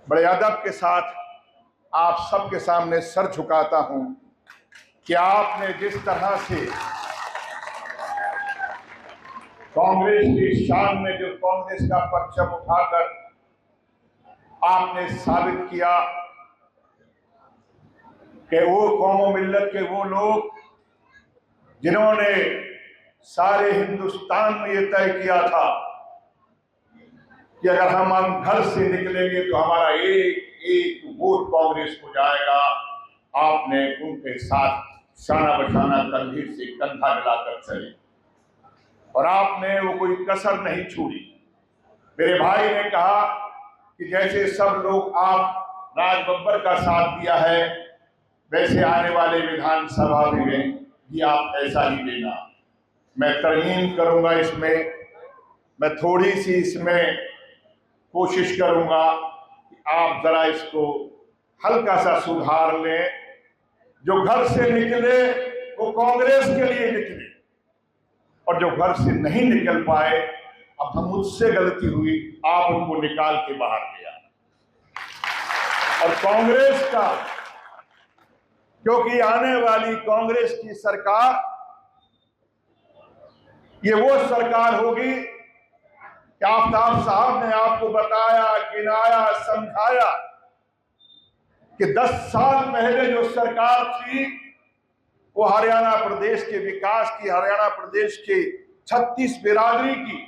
बड़े अदब के साथ आप सबके सामने सर झुकाता हूं कि आपने जिस तरह से कांग्रेस की शान में जो कांग्रेस का परचम उठाकर आपने साबित किया कि वो कौम मिल्लत के वो लोग जिन्होंने सारे हिंदुस्तान में ये तय किया था कि अगर हम घर से निकलेंगे तो हमारा एक एक वोट कांग्रेस को जाएगा, आपने उनके साथ शाना बशाना कंधे से कंधा मिलाकर चले और आपने वो कोई कसर नहीं छोड़ी। मेरे भाई ने कहा कि जैसे सब लोग आप राज बब्बर का साथ दिया है, वैसे आने वाले विधानसभा में भी आप ऐसा ही देना। मैं तरहीन करूंगा, इसमें मैं थोड़ी सी इसमें कोशिश करूंगा कि आप जरा इसको हल्का सा सुधार लें। जो घर से निकले वो कांग्रेस के लिए निकले और जो घर से नहीं निकल पाए, अब हम मुझसे गलती हुई, आप उनको निकाल के बाहर ले आए। और कांग्रेस का, क्योंकि आने वाली कांग्रेस की सरकार ये वो सरकार होगी कि आफ्ताब साहब ने आपको बताया, गिनाया, समझाया कि 10 साल पहले जो सरकार थी वो हरियाणा प्रदेश के विकास की, हरियाणा प्रदेश के 36 बिरादरी की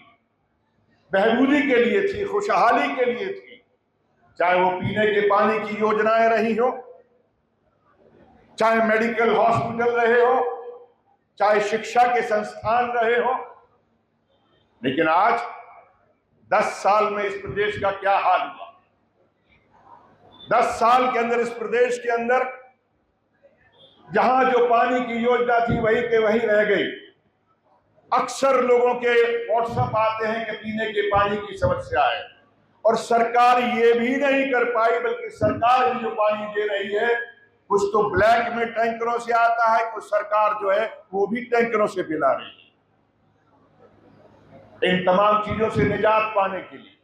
बहबूदी के लिए थी, खुशहाली के लिए थी। चाहे वो पीने के पानी की योजनाएं रही हो, चाहे मेडिकल हॉस्पिटल रहे हो, चाहे शिक्षा के संस्थान रहे हो। लेकिन आज 10 साल में इस प्रदेश का क्या हाल हुआ? 10 साल के अंदर इस प्रदेश के अंदर जहां जो पानी की योजना थी वही के वही रह गई। अक्सर लोगों के व्हाट्सएप आते हैं कि पीने के पानी की समस्या है और सरकार ये भी नहीं कर पाई, बल्कि सरकार भी जो पानी दे रही है कुछ तो ब्लैक में टैंकरों से आता है, कुछ सरकार जो है वो भी टैंकरों से पिला रही है। इन तमाम चीजों से निजात पाने के लिए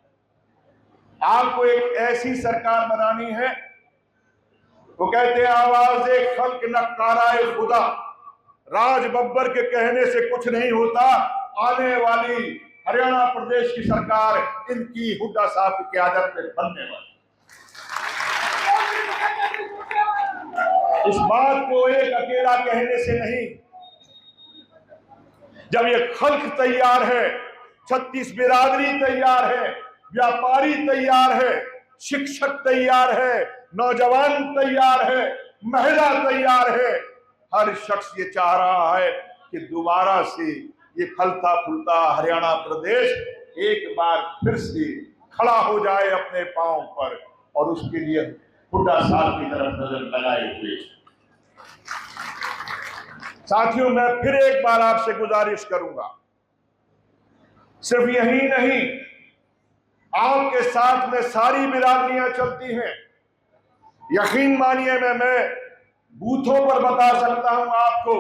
आपको एक ऐसी सरकार बनानी है, वो कहते हैं आवाज़े खल्क नक्काराए खुदा, राज बब्बर के कहने से कुछ नहीं होता। आने वाली हरियाणा प्रदेश की सरकार इनकी हुड्डा साहब की क़यादत में बनने वाली। इस बात को एक अकेला कहने से नहीं, जब ये खल्क तैयार है, 36 बिरादरी तैयार है, व्यापारी तैयार है, शिक्षक तैयार है, नौजवान तैयार है, महिला तैयार है, हर शख्स ये चाह रहा है कि दोबारा से ये फलता फूलता हरियाणा प्रदेश एक बार फिर से खड़ा हो जाए अपने पांव पर, और उसके लिए हुड्डा साहब की तरफ नजर लगाए हुए। साथियों, मैं फिर एक बार आपसे गुजारिश करूंगा, सिर्फ यही नहीं, आपके साथ में सारी बिरादरियां चलती हैं। यकीन मानिए, मैं बूथों पर बता सकता हूं आपको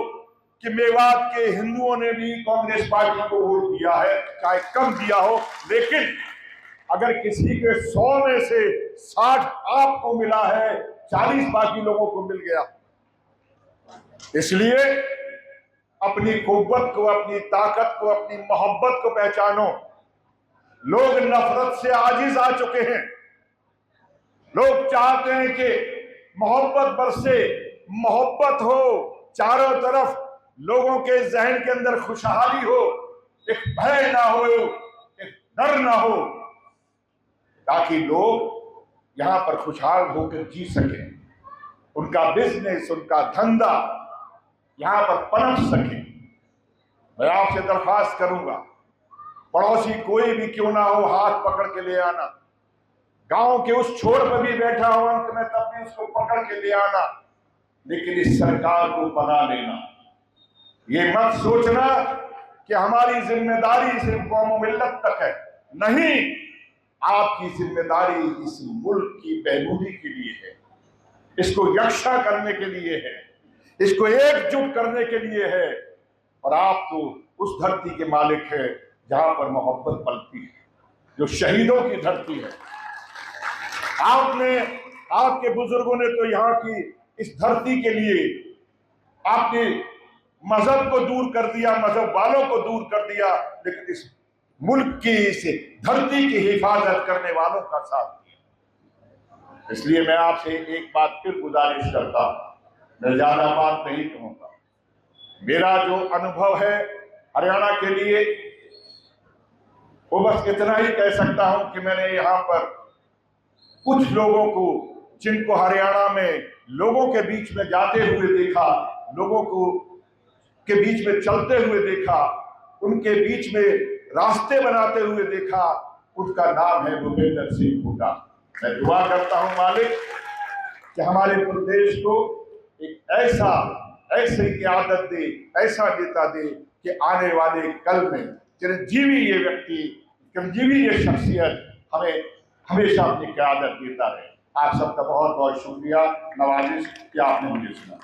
कि मेवात के हिंदुओं ने भी कांग्रेस पार्टी को वोट दिया है, चाहे कम दिया हो, लेकिन अगर किसी के 100 में से 60 आपको मिला है, 40 बाकी लोगों को मिल गया। इसलिए अपनी कुव्वत को, अपनी ताकत को, अपनी मोहब्बत को पहचानो। लोग नफरत से आजिज आ चुके हैं। लोग चाहते हैं कि मोहब्बत बरसे, मोहब्बत हो चारों तरफ, लोगों के जहन के अंदर खुशहाली हो, एक भय ना हो, एक डर ना हो, ताकि लोग यहां पर खुशहाल होकर जी सके, उनका बिजनेस, उनका धंधा यहां पर पनप सके। मैं आपसे दरख्वास्त करूंगा, पड़ोसी कोई भी क्यों ना हो, हाथ पकड़ के ले आना। गांव के उस छोर पर भी बैठा हो अंत में, तब भी उसको पकड़ के ले आना, लेकिन इस सरकार को बना लेना। ये मत सोचना कि हमारी जिम्मेदारी सिर्फ कौम मिल्लत तक है। नहीं, आपकी जिम्मेदारी इस मुल्क की बहबूदी के लिए है, इसको यकसा करने के लिए है, इसको एकजुट करने के लिए है। और आप तो उस धरती के मालिक है जहां पर मोहब्बत पलती है, जो शहीदों की धरती है। आपने, आपके बुजुर्गों ने तो यहाँ की इस धरती के लिए आपने मजहब को दूर कर दिया, मजहब वालों को दूर कर दिया, लेकिन इस मुल्क की, इस धरती की हिफाजत करने वालों का साथ दिया। इसलिए मैं आपसे एक बात फिर गुजारिश करता हूं, मैं ज्यादा बात नहीं कहूंगा। मेरा जो अनुभव है हरियाणा के लिए, वो बस इतना ही कह सकता हूं कि मैंने यहाँ पर कुछ लोगों को, जिनको हरियाणा में लोगों के बीच में जाते हुए देखा, लोगों को के बीच में चलते हुए देखा, उनके बीच में रास्ते बनाते हुए देखा, उसका नाम है भूपेंद्र सिंह हुड्डा। मैं दुआ करता हूं मालिक कि हमारे प्रदेश को एक ऐसी क़यादत दे, ऐसा नेता दे कि आने वाले कल में चिरंजीवी ये व्यक्ति, चिरंजीवी ये शख्सियत हमें हमेशा अपनी क़यादत देता रहे। आप सबका बहुत बहुत शुक्रिया, नवाजिश कि आपने मुझे सुना।